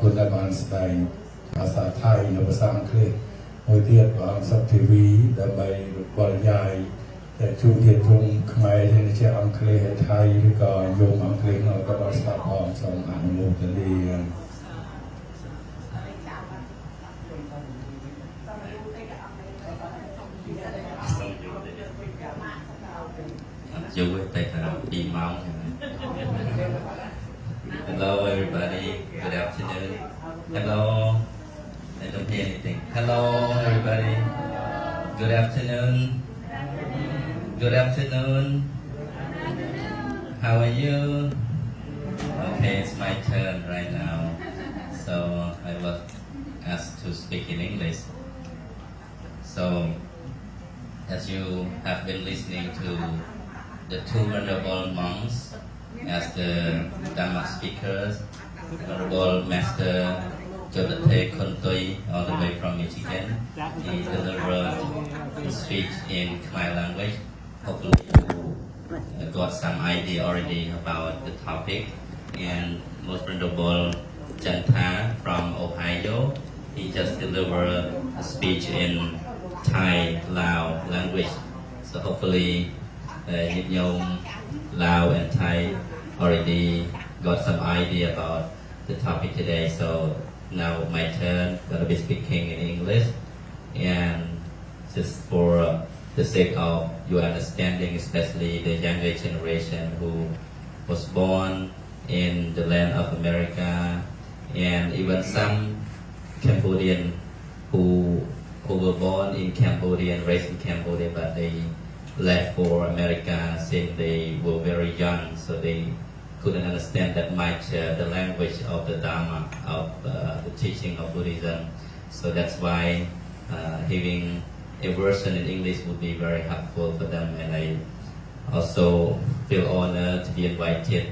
คนได้มาแสดงภาษาไทยในภาษาอังกฤษโดยเทียบกับสัพทีวีดำไปบรรยายแต่ชูเทียนจงขมายที่จะอังกฤษไทยหรือก็โยมอังกฤษเราก็ภาษาพร้อมสองอนุโมทนา Chú tay thằng đi máu. Hello everybody, good afternoon. Hello, I don't hear anything. Hello everybody, good afternoon. Good afternoon. How are you? Okay, it's my turn right now. So I was asked to speak in English. So as you have been listening to the two venerable monks as the Dhamma speakers, Venerable Master Bhante Kontoi, all the way from Michigan. He delivered a speech in Khmer language. Hopefully you got some idea already about the topic. And Most Venerable Janta from Ohio, he just delivered a speech in Thai, Lao language. So hopefully Lao and Thai already got some idea about the topic today. So now my turn, gonna be speaking in English, and just for the sake of your understanding, especially the younger generation who was born in the land of America, and even some Cambodian who were born in Cambodia and raised in Cambodia, but they left for America since they were very young, so they couldn't understand that much the language of the Dharma, of the teaching of Buddhism. So that's why having a version in English would be very helpful for them. And I also feel honored to be invited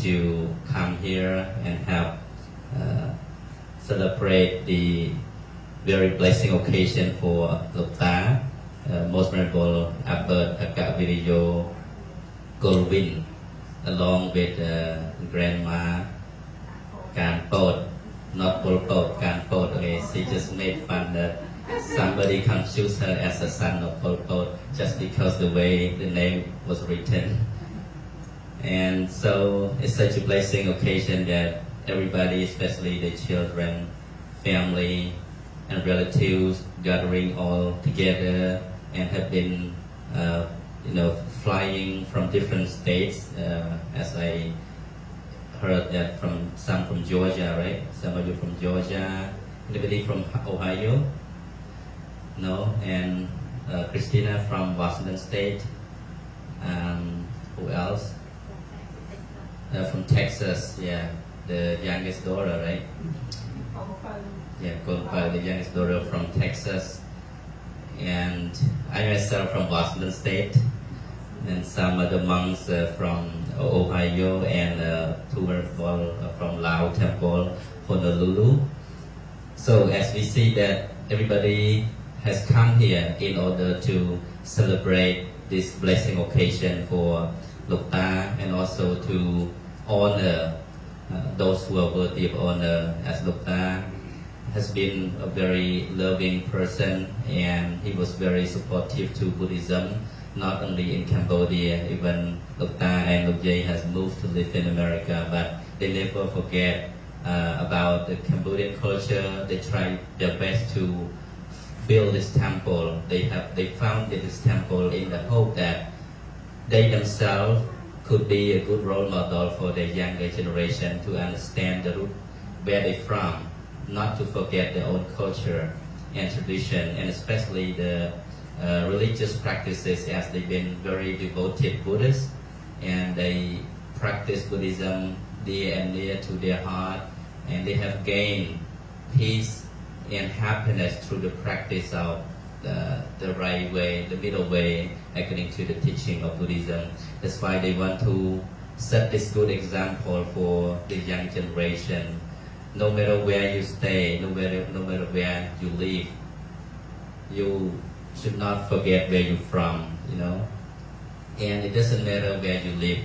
to come here and help celebrate the very blessing occasion for Lukta. Most Venerable Abbot Akaviriyo Golwin, along with Grandma Kanpot, not Polpot, Kanpot. Okay, she just made fun that somebody confused her as a son of Polpot just because the way the name was written. And so it's such a blessing occasion that everybody, especially the children, family, and relatives, gathering all together and have been, flying from different states. As I heard that some from Georgia, right? Some of you from Georgia. Anybody from Ohio? No. And Christina from Washington State. Who else? From Texas. Yeah, the youngest daughter, right? Yeah, the youngest daughter from Texas. And I myself from Washington State, and some other monks from Ohio, and two from Lao Temple, Honolulu. So as we see that everybody has come here in order to celebrate this blessing occasion for Lukta, and also to honor those who are worthy of honor, as Lukta has been a very loving person, and he was very supportive to Buddhism, not only in Cambodia. Even Lukta and Lukjay has moved to live in America, but they never forget about the Cambodian culture. They tried their best to build this temple. They founded this temple in the hope that they themselves could be a good role model for the younger generation to understand the root where they're from, not to forget their own culture and tradition, and especially the religious practices, as they've been very devoted Buddhists, and they practice Buddhism dear and near to their heart, and they have gained peace and happiness through the practice of the right way, the middle way, according to the teaching of Buddhism. That's why they want to set this good example for the young generation. No matter where you stay, no matter where you live, you should not forget where you're from, And it doesn't matter where you live.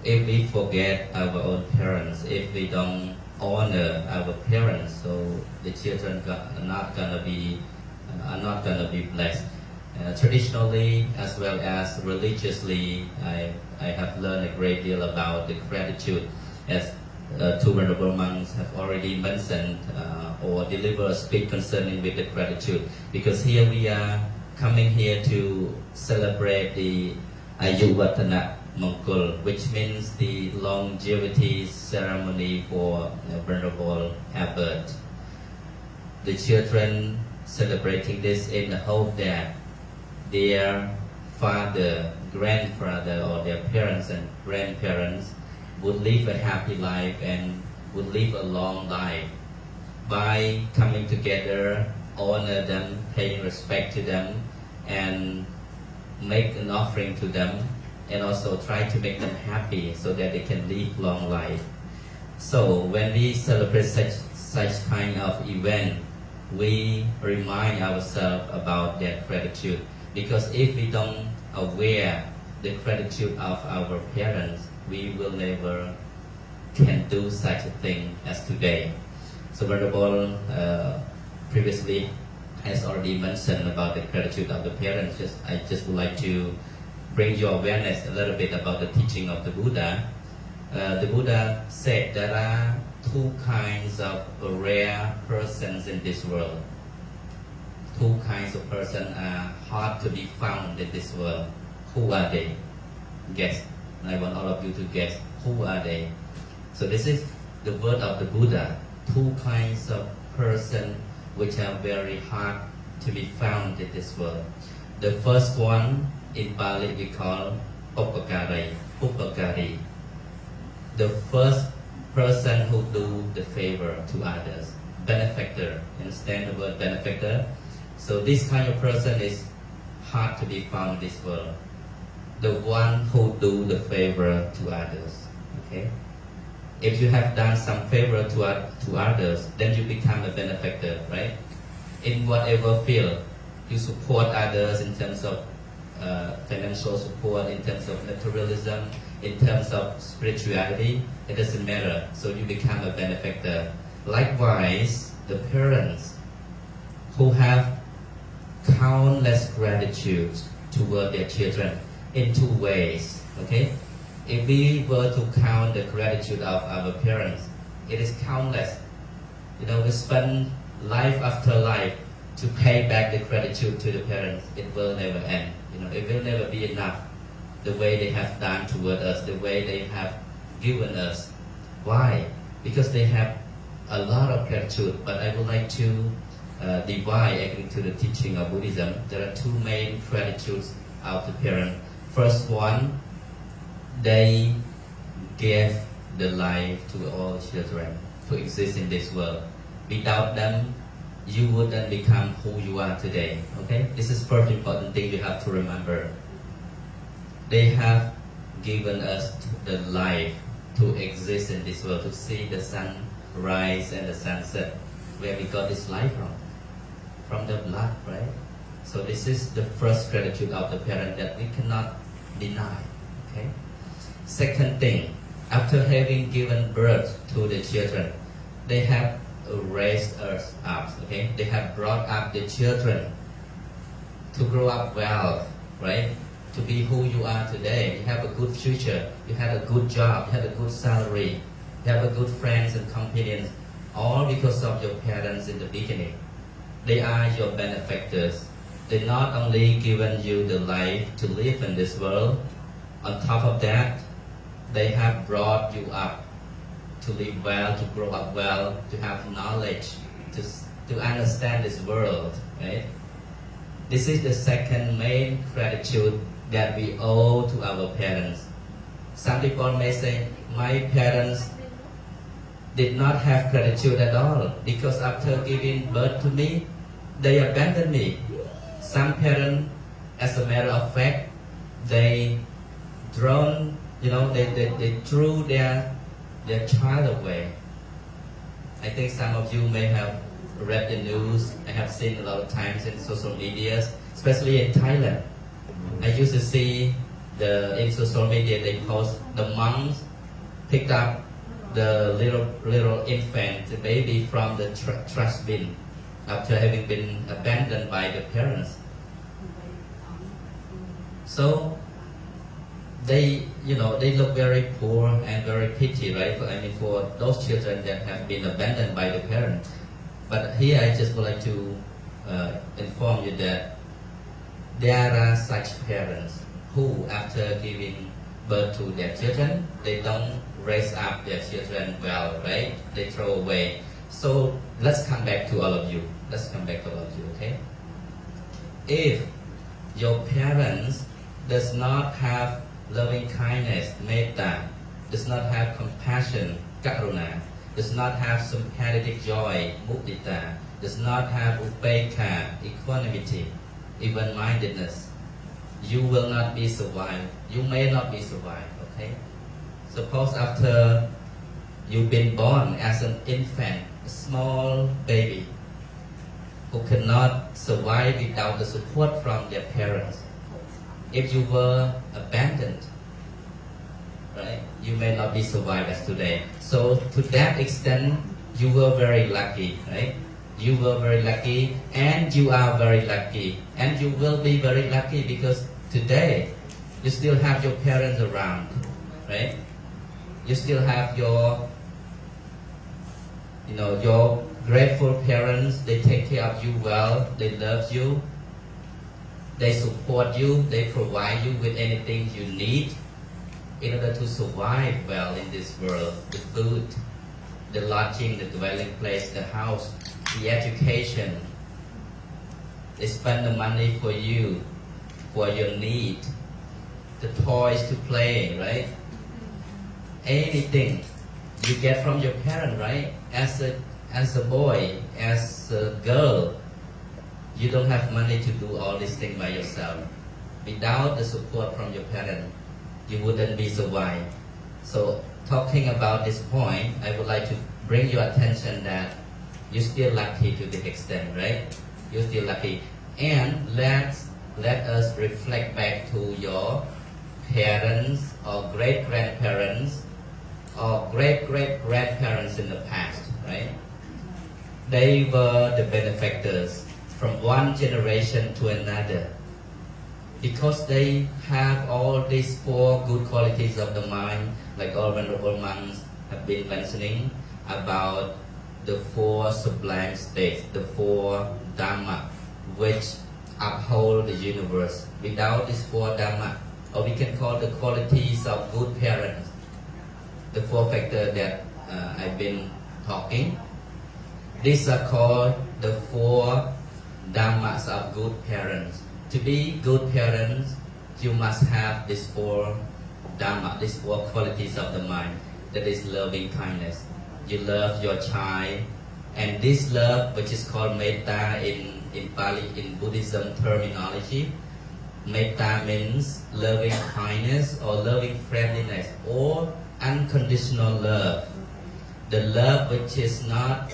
If we forget our own parents, if we don't honor our parents, so the children are not gonna be blessed. Traditionally as well as religiously, I have learned a great deal about the gratitude, as two venerable monks have already mentioned or delivered a speech concerning with the gratitude. Because here we are coming here to celebrate the Ayuvatana Mongkol, which means the longevity ceremony for Venerable Abbot. The children celebrating this in the hope that their father, grandfather, or their parents and grandparents would live a happy life and would live a long life. By coming together, honor them, paying respect to them, and make an offering to them, and also try to make them happy so that they can live long life. So when we celebrate such kind of event, we remind ourselves about that gratitude. Because if we don't aware the gratitude of our parents, we will never can do such a thing as today. So Venerable previously has already mentioned about the gratitude of the parents. I just would like to bring your awareness a little bit about the teaching of the Buddha. The Buddha said there are two kinds of rare persons in this world. Two kinds of persons are hard to be found in this world. Who are they? Guess. I want all of you to guess. Who are they? So this is the word of the Buddha. Two kinds of persons which are very hard to be found in this world. The first one in Pali we call Upakari. The first person who do the favor to others. Benefactor. Understand the word benefactor? So this kind of person is hard to be found in this world. The one who do the favor to others. Okay? If you have done some favor to others, then you become a benefactor, right? In whatever field, you support others in terms of financial support, in terms of materialism, in terms of spirituality, it doesn't matter. So you become a benefactor. Likewise, the parents who have countless gratitude toward their children in two ways. Okay? If we were to count the gratitude of our parents, it is countless. We spend life after life to pay back the gratitude to the parents. It will never end. It will never be enough. The way they have done toward us, the way they have given us. Why? Because they have a lot of gratitude. But I would like to divide according to the teaching of Buddhism. There are two main gratitudes of the parent. First one, they gave the life to all children to exist in this world. Without them, you wouldn't become who you are today. Okay? This is first important thing you have to remember. They have given us the life to exist in this world, to see the sun rise and the sunset. Where we got this life from? From the blood, right? So this is the first gratitude of the parent that we cannot deny. Okay? Second thing, after having given birth to the children, they have raised us up. Okay? They have brought up the children to grow up well, right? To be who you are today. You have a good future. You have a good job. You have a good salary. You have a good friends and companions. All because of your parents in the beginning. They are your benefactors. They not only given you the life to live in this world, on top of that, they have brought you up to live well, to grow up well, to have knowledge, to understand this world, right? This is the second main gratitude that we owe to our parents. Some people may say, my parents did not have gratitude at all because after giving birth to me, they abandoned me. Some parents, as a matter of fact, they they threw their child away. I think some of you may have read the news. I have seen a lot of times in social media, especially in Thailand. I used to see in social media they post the monks picked up the little small infant, the baby from the trash bin after having been abandoned by the parents. So they, they look very poor and very pity, right? For those children that have been abandoned by the parents. But here I just would like to inform you that there are such parents who, after giving birth to their children, they don't raise up their children well, right? They throw away. So let's come back to all of you. Okay? If your parents does not have loving kindness, metta, does not have compassion, karuna, does not have sympathetic joy, mudita, does not have upekkha, equanimity, even-mindedness, you will not be survived. You may not be survived, okay? Suppose after you've been born as an infant, a small baby, who cannot survive without the support from their parents. If you were abandoned, right, you may not be survived as today. So to that extent, you were very lucky, right? You were very lucky, and you are very lucky, and you will be very lucky because today you still have your parents around, right? You still have your grateful parents. They take care of you well, they love you, they support you, they provide you with anything you need in order to survive well in this world. The food, the lodging, the dwelling place, the house, the education. They spend the money for you, for your need, the toys to play, right? Anything you get from your parent, right? As a boy, as a girl, you don't have money to do all these things by yourself. Without the support from your parent, you wouldn't be survived. So talking about this point, I would like to bring your attention that you're still lucky to this extent, right? You're still lucky. And let us reflect back to your parents or great-grandparents or great-great-grandparents in the past, right? They were the benefactors from one generation to another because they have all these 4 good qualities of the mind, like all venerable monks have been mentioning about the 4 sublime states, the 4 dhamma, which uphold the universe. Without these 4 dhamma, or we can call the qualities of good parents, the 4 factors that I've been talking, these are called the 4 dhammas of good parents. To be good parents, you must have these 4 dhamma, these 4 qualities of the mind. That is loving kindness. You love your child, and this love, which is called metta in Pali, in Buddhism terminology, metta means loving kindness or loving friendliness or unconditional love. The love which is not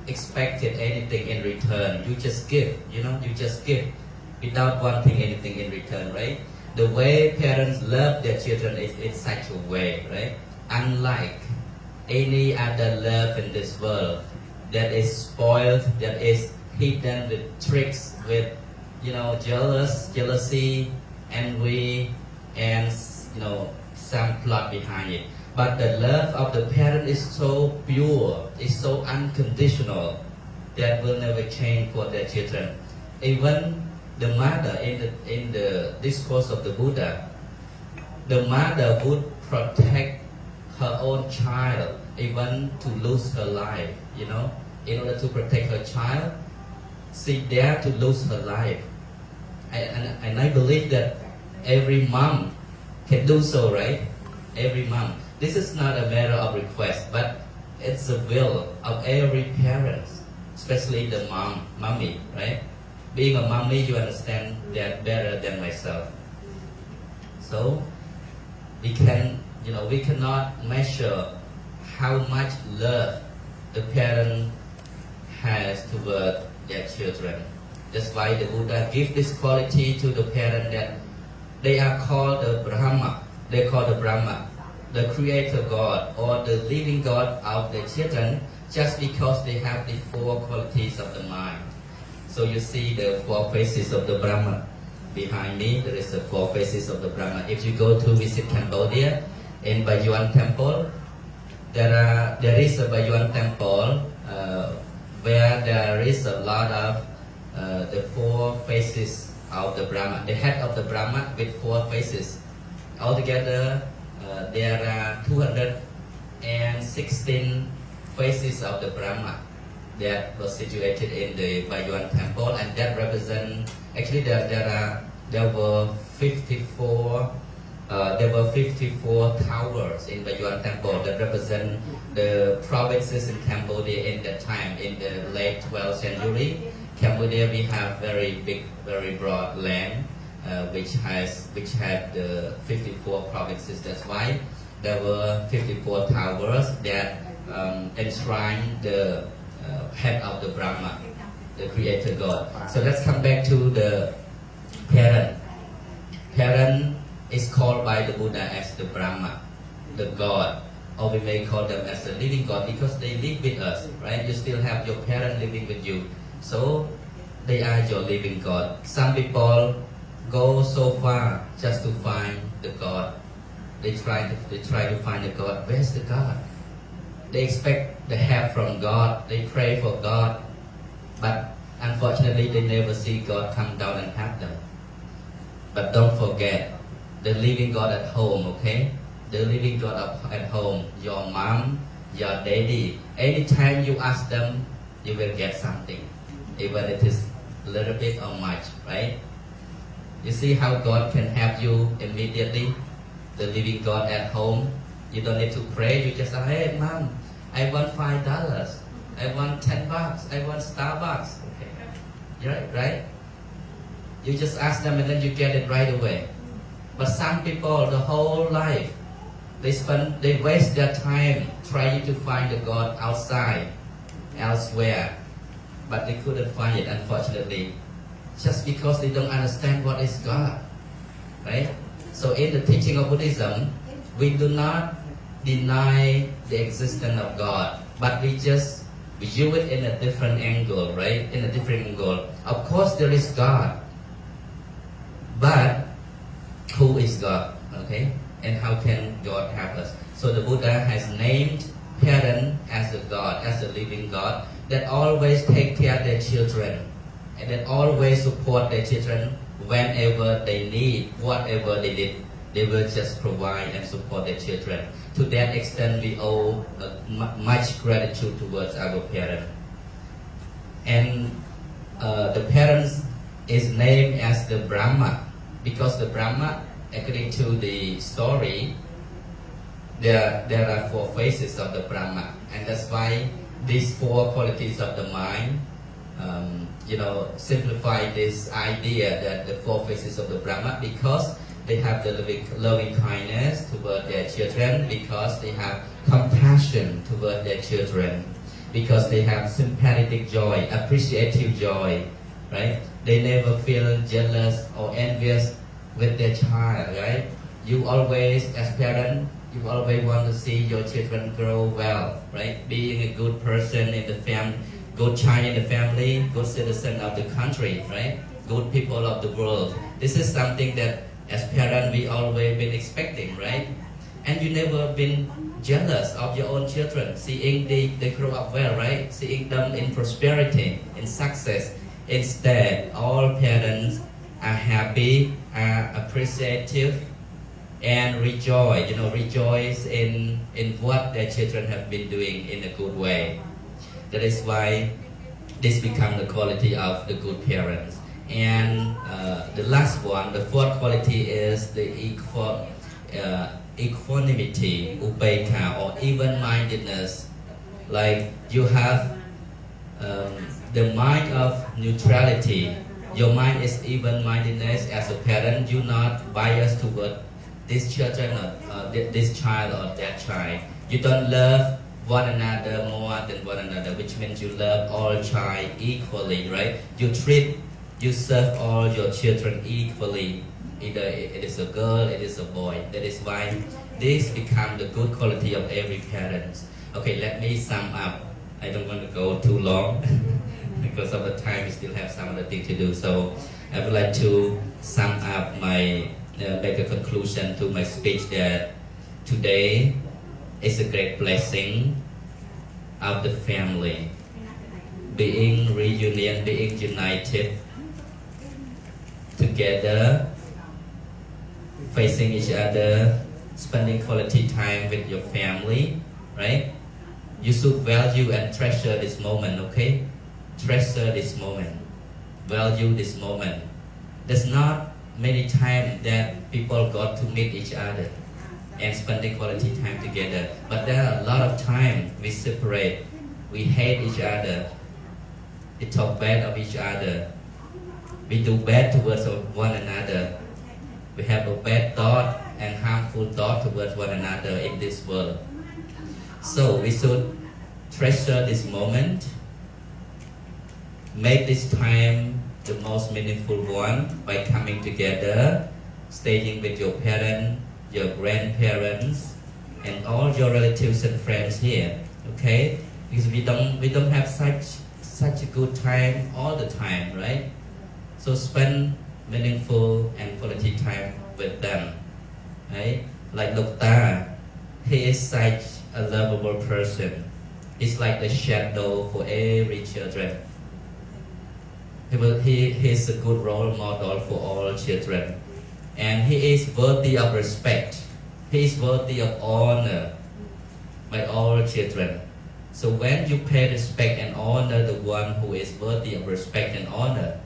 expected anything in return. You just give, you just give without wanting anything in return, right? The way parents love their children is in such a way, right? Unlike any other love in this world that is spoiled, that is hidden with tricks, with jealousy, envy, and some plot behind it. But the love of the parent is so pure, is so unconditional, that will never change for their children. Even the mother, in the discourse of the Buddha, the mother would protect her own child, even to lose her life, in order to protect her child, she dare to lose her life. And I believe that every mom can do so, right? Every mom. This is not a matter of request, but it's the will of every parent, especially the mommy, right? Being a mommy, you understand that better than myself. So we cannot measure how much love the parent has toward their children. That's why the Buddha gives this quality to the parent, that they are called the Brahma. They call the Brahma. the Creator God or the living God of the children just because they have the four qualities of the mind. So you see the four faces of the Brahma. Behind me, there is the four faces of the Brahma. If you go to visit Cambodia, in Bayuan Temple, there is a Bayuan Temple where there is a lot of the four faces of the Brahma, the head of the Brahma with four faces. Altogether, there are 216 faces of the Brahma that was situated in the Bayuan Temple, and that represent actually there were 54 towers in Bayuan Temple that represent the provinces in Cambodia in that time. In the late 12th century, Cambodia we have very big, very broad land, which had the 54 provinces. That's why there were 54 towers that enshrine the head of the Brahma, the Creator God. So let's come back to the parent. Parent is called by the Buddha as the Brahma, the God, or we may call them as the living God because they live with us, right? You still have your parent living with you, so they are your living God. Some people go so far just to find the God. They try to find the God. Where's the God? They expect the help from God. They pray for God, but unfortunately, they never see God come down and help them. But don't forget the living God at home, okay? The living God at home, your mom, your daddy. Anytime you ask them, you will get something, even it is a little bit or much, right? You see how God can help you immediately? The living God at home. You don't need to pray. You just say, hey, mom, I want $5. I want $10. I want Starbucks. Okay, right? You just ask them and then you get it right away. But some people, the whole life, they waste their time trying to find the God outside, elsewhere, but they couldn't find it, unfortunately, just because they don't understand what is God, right? So in the teaching of Buddhism, we do not deny the existence of God, but we just view it in a different angle, right? In a different angle. Of course, there is God, but who is God? Okay, and how can God help us? So the Buddha has named parent as a God, as a living God that always take care of their children and that always support their children whenever they need, whatever they need. They will just provide and support their children. To that extent, we owe much gratitude towards our parents. And the parents is named as the Brahma because the Brahma, according to the story, there are four faces of the Brahma, and that's why these four qualities of the mind, simplify this idea that the four faces of the Brahma because they have the loving kindness toward their children, because they have compassion toward their children, because they have sympathetic joy, appreciative joy, right? They never feel jealous or envious with their child, right? You always, as parents, you always want to see your children grow well, right? Being a good person in the family, good child in the family, good citizen of the country, right? Good people of the world. This is something that as parents we always been expecting, right? And you never been jealous of your own children, seeing they grow up well, right? Seeing them in prosperity, in success. Instead, all parents are happy, are appreciative, and rejoice in what their children have been doing in a good way. That is why this becomes the quality of the good parents. And the last one, the fourth quality is the equanimity, upekkha, or even-mindedness. Like you have the mind of neutrality. Your mind is even-mindedness as a parent. You're not biased toward this children or this child or that child. You don't love one another more than one another, which means you love all child equally, right? You serve all your children equally. either it is a girl, it is a boy. That is why this become the good quality of every parent. Okay, let me sum up. I don't want to go too long because of the time. We still have some other thing to do. So I would like to sum up my make a conclusion to my speech that today is a great blessing of the family, being reunion, being united together, facing each other, spending quality time with your family, right? You should value and treasure this moment, okay? Treasure this moment, value this moment. There's not many times that people got to meet each other and spending quality time together, but there are a lot of time we separate, we hate each other, we talk bad of each other, we do bad towards one another, we have a bad thought and harmful thought towards one another in this world. So we should treasure this moment, make this time the most meaningful one by coming together, staying with your parents, your grandparents, and all your relatives and friends here. Okay, because we don't have such a good time all the time, right? So spend meaningful and quality time with them, right? Like Lokta, he is such a lovable person. He's like the shadow for every children. He is a good role model for all children, and he is worthy of respect. He is worthy of honor by all children. So when you pay respect and honor the one who is worthy of respect and honor,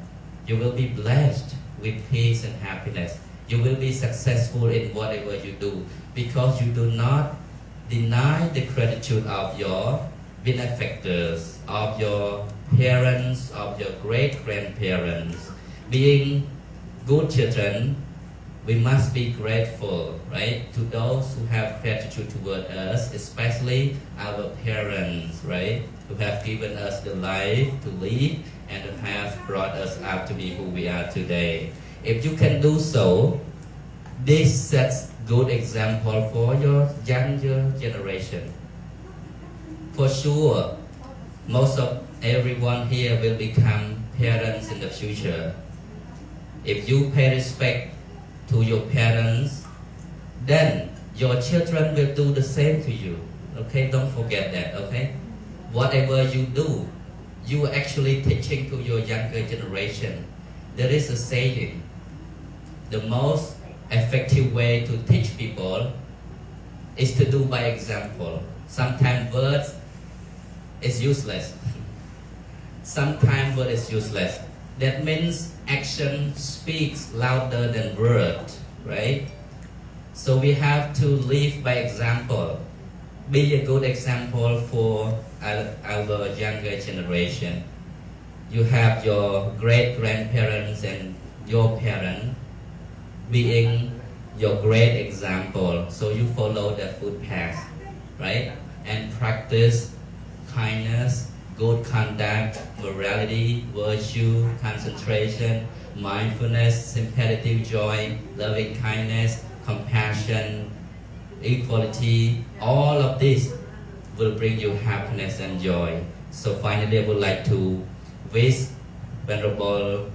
you will be blessed with peace and happiness. You will be successful in whatever you do because you do not deny the gratitude of your benefactors, of your parents, of your great-grandparents. Being good children, we must be grateful, right, to those who have gratitude toward us, especially our parents, right, who have given us the life to live and who have brought us up to be who we are today. If you can do so, this sets good example for your younger generation. For sure, most of everyone here will become parents in the future. If you pay respect to your parents, then your children will do the same to you. Okay, don't forget that, okay? Whatever you do, you are actually teaching to your younger generation. There is a saying, the most effective way to teach people is to do by example. Sometimes words is useless. Sometimes word is useless. That means action speaks louder than word, right? So we have to live by example. Be a good example for our younger generation. You have your great-grandparents and your parents being your great example. So you follow the footpath, right? And practice kindness, good conduct, morality, virtue, concentration, mindfulness, sympathetic joy, loving kindness, compassion, equality. All of this will bring you happiness and joy. So finally, I would like to wish Venerable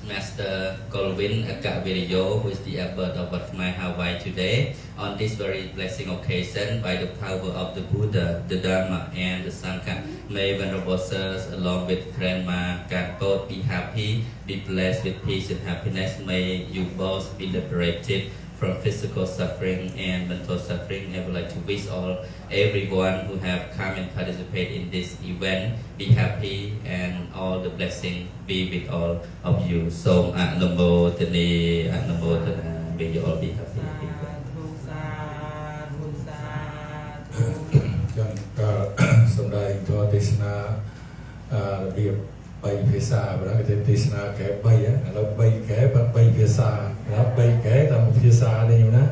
Master Golwin Akaviriyo, who is the abbot of Wat Khmer Hawaii today, on this very blessing occasion, by the power of the Buddha, the Dharma, and the Sangha. May Venerable Sirs, along with Grandma, can both be happy, be blessed with peace and happiness. May you both be liberated from physical suffering and mental suffering. I would like to wish everyone who have come and participate in this event be happy, and all the blessing be with all of you. So Anumodhani, Anumodhana. May you all be happy. ก็สำหรับตัวเทศนาระเบียบใบภาษาแล้วก็เทศนาแก่ใบเราใบแก่ใบภาษาแล้วใบแก่ตามภาษาเนี่ยอยู่นะ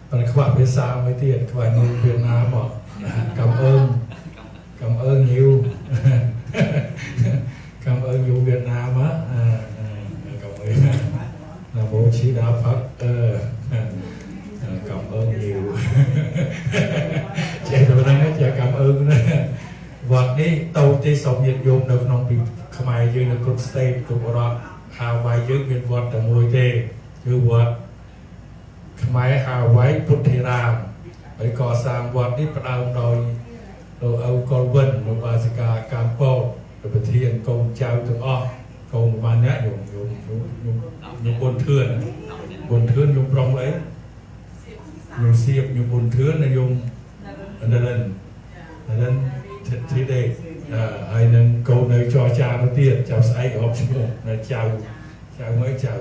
มันขวาภาษาไม่เตี้ยขวามือเวียดนามบอกกำเอิญหิวกำเอิญอยู่เวียดนามอ่ะกำเอิญนะโบช chỉ đã phát cảm ơn nhiều chị tôi đang nói cảm ơn vật đi tàu tê sống nhiệt dụng được nông bị khai dương được cột state của đó hào vài dương việt vật ở mùi têคือวัดขมายหาไว้พุทธิรามไปก่อสร้างวัดที่ประดาวโดยเอากอลเวนโดยบาสิกาการโป้โดยประเทียนกองเจ้าถึงอ้อกองประมาณนี้อยู่บนเทือนอยู่ปรองไว้อยู่เสียบอยู่บนเทือนนะยมนั่นที่เด็กไอ้นั่นกองในจอจาโนเตียเจ้าใส่ออกชั่วโมงนะเจ้าไม่เจ้า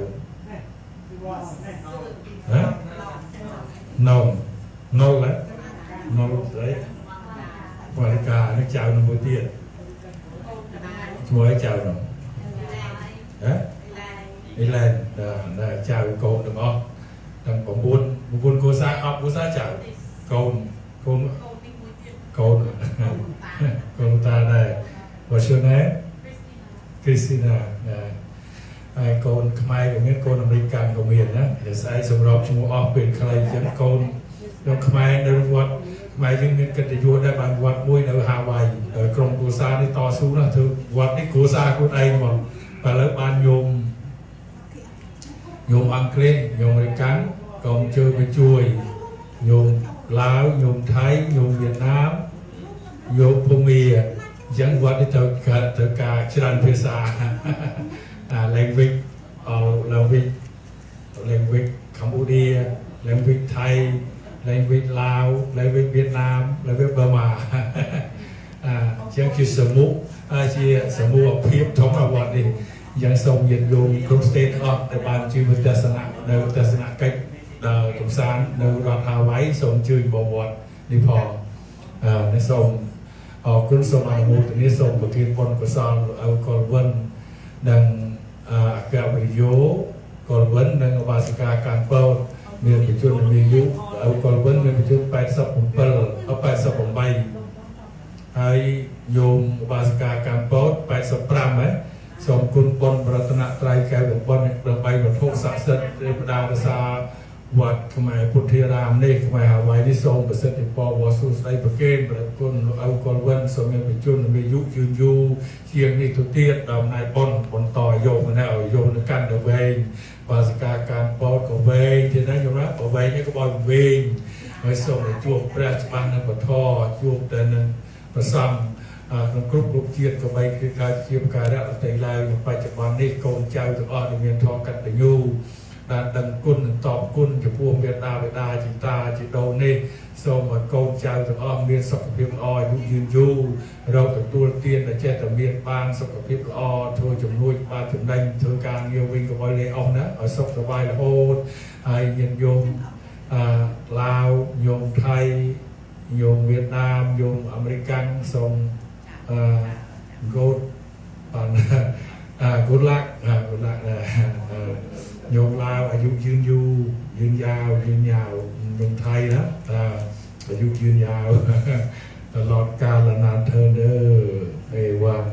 hả nồng nâu đấy và cả nó chào nó mỗi tiền chúa ấy chào nó hả đi lên là chào cồn được không thằng có buôn cô sa chào cồn ta này và xưa này Christina ai con Khmer của những con American của miền á để sai sông rọc chúng họ quyền khai dẫn con nó Khmer nơi vật Khmer những cái cái vua đại bản vật môi ở Hawaii ở Krong Cô Sa đi to xuống là thứ vật đi Cô Sa của đây mà và lớp ban nhôm ăn kê nhôm American còn chơi với chuối nhôm Lào nhôm Thái nhôm Việt Nam nhôm Pumia dẫn vật đi từ cả Chiran Pesa language language Cambodia language Thai language Lào language Việt Nam language Burma chẳng chỉ sớm mũ ở phía thống là bọn đi dân sông dân dùng group state ở để bàn chư với tà sана cách cộng sản nơi đoàn Hawaii sông chư bộ bọn đi phò nơi sông ở cuốn sông Ai Mô nơi sông và kiên quân của sông ở Col Vân đang gạo bị dố còn vẫn đang bà sĩ ca càng bao miền bị chôn miền dú còn vẫn miền bị chôn bay sập bùng bờ bay sập bùng bay hay nhôm bà sĩ ca càng bao bay sập pram ấy xong quân quân Ratana trai kéo đường quân đường bay một thôn xã sân để đào ra vật Khmer Puthi Ram này Khmer Hawaii đi xong và sân thì po và su say bậc kên và quân còn vẫn xong miền bị chôn miền dú chôn dú chiêngนี่ทุกเทียดดำนายปนต่อโยมนะเอาโยมกันเดเวงภาษาการปอดก็เวงที่นั่นโยมนะเวงนี่ก็บอลเวงไว้ส่งในช่วงแปรสปันนั่นก็ท่อช่วงแต่นั้นประซ้ำกรุ๊ปเชียดก็ไปคือการเชียบการแล้วแต่ลายปัจจุบันนี่โกงเจ้าตัวอ่อนเมียนทองกันแต่ยูดังกุนตอบกุนจะพวงเวียดนาเวดาจิตาจิโดนี่ส่งมาโกงเจ้าตัวอ่อนเมียนสกปรกอ่อนยืนยูเราตัวตัวเตียนแต่เจ้าตัวเมียนบางสกปรกอ่อนทัวจมูกบางจมูกทัวการเยียววิ่งกับบอลเลยออกนะเอาสกสบายละโหดไอ้ยันโยมลาวโยมไทยโยมเวียดนามโยมอเมริกันส่งโกดกุลักโยมลาวอายุยืนยาวโยมไทยนะอายุยืนยาวตลอดกาลนานเธอเด้อเอวัง